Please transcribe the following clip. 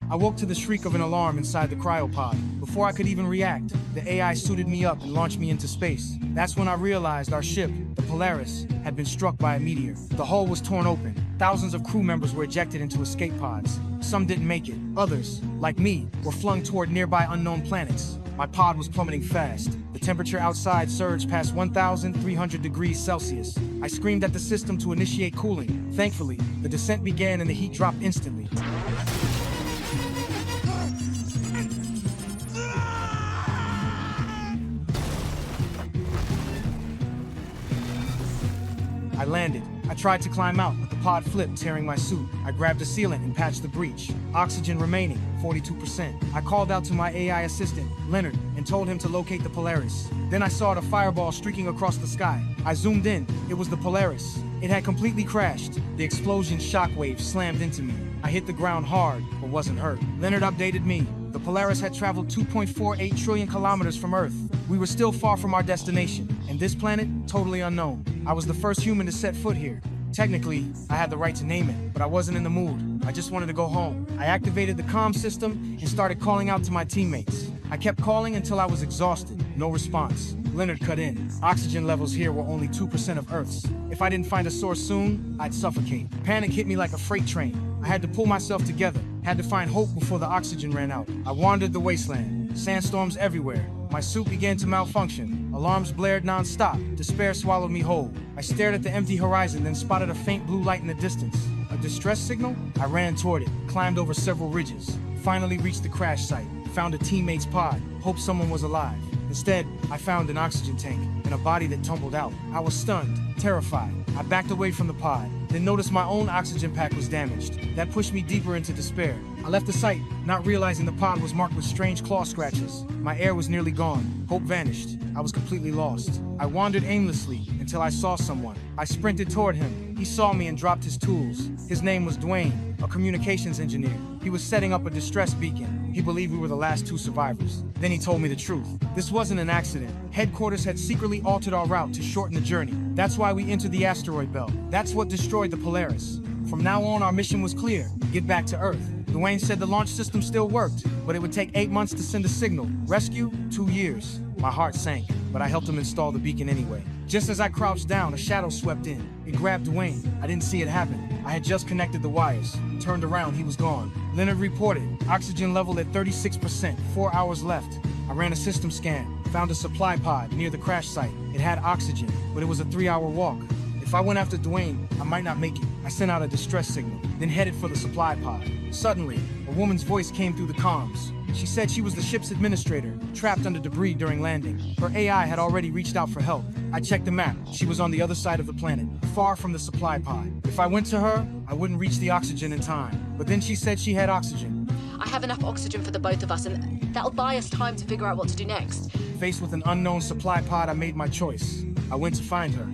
I woke to the shriek of an alarm inside the cryopod. Before I could even react, the AI suited me up and launched me into space. That's when I realized our ship, the Polaris, had been struck by a meteor. The hull was torn open. Thousands of crew members were ejected into escape pods. Some didn't make it. Others, like me, were flung toward nearby unknown planets. My pod was plummeting fast. The temperature outside surged past 1,300 degrees Celsius. I screamed at the system to initiate cooling. Thankfully, the descent began and the heat dropped instantly. I landed. I tried to climb out, but the pod flipped, tearing my suit. I grabbed a sealant and patched the breach. Oxygen remaining, 42%. I called out to my AI assistant, Leonard, and told him to locate the Polaris. Then I saw the fireball streaking across the sky. I zoomed in. It was the Polaris. It had completely crashed. The explosion shockwave slammed into me. I hit the ground hard, but wasn't hurt. Leonard updated me. The Polaris had traveled 2.48 trillion kilometers from Earth. We were still far from our destination, and this planet, totally unknown. I was the first human to set foot here. Technically, I had the right to name it, but I wasn't in the mood. I just wanted to go home. I activated the comm system and started calling out to my teammates. I kept calling until I was exhausted. No response. Leonard cut in. Oxygen levels here were only 2% of Earth's. If I didn't find a source soon, I'd suffocate. Panic hit me like a freight train. I had to pull myself together. Had to find hope before the oxygen ran out. I wandered the wasteland. Sandstorms everywhere. My suit began to malfunction. Alarms blared non-stop. Despair swallowed me whole. I stared at the empty horizon, then spotted a faint blue light in the distance. A distress signal? I ran toward it, climbed over several ridges, finally reached the crash site, found a teammate's pod, hoped someone was alive. Instead, I found an oxygen tank and a body that tumbled out. I was stunned, terrified. I backed away from the pod, then noticed my own oxygen pack was damaged. That pushed me deeper into despair. I left the site, not realizing the pod was marked with strange claw scratches. My air was nearly gone. Hope vanished. I was completely lost. I wandered aimlessly until I saw someone. I sprinted toward him. He saw me and dropped his tools. His name was Dwayne, a communications engineer. He was setting up a distress beacon. He believed we were the last two survivors. Then he told me the truth. This wasn't an accident. Headquarters had secretly altered our route to shorten the journey. That's why we entered the asteroid belt. That's what destroyed the Polaris. From now on, our mission was clear. Get back to Earth. Dwayne said the launch system still worked, but it would take 8 months to send a signal. Rescue, 2 years. My heart sank, but I helped him install the beacon anyway. Just as I crouched down, a shadow swept in. It grabbed Dwayne. I didn't see it happen. I had just connected the wires. Turned around, he was gone. Leonard reported. Oxygen level at 36%, 4 hours left. I ran a system scan, found a supply pod near the crash site. It had oxygen, but it was a 3-hour walk. If I went after Dwayne, I might not make it. I sent out a distress signal, then headed for the supply pod. Suddenly, a woman's voice came through the comms. She said she was the ship's administrator, trapped under debris during landing. Her AI had already reached out for help. I checked the map. She was on the other side of the planet, far from the supply pod. If I went to her, I wouldn't reach the oxygen in time. But then she said she had oxygen. I have enough oxygen for the both of us, and that'll buy us time to figure out what to do next. Faced with an unknown supply pod, I made my choice. I went to find her.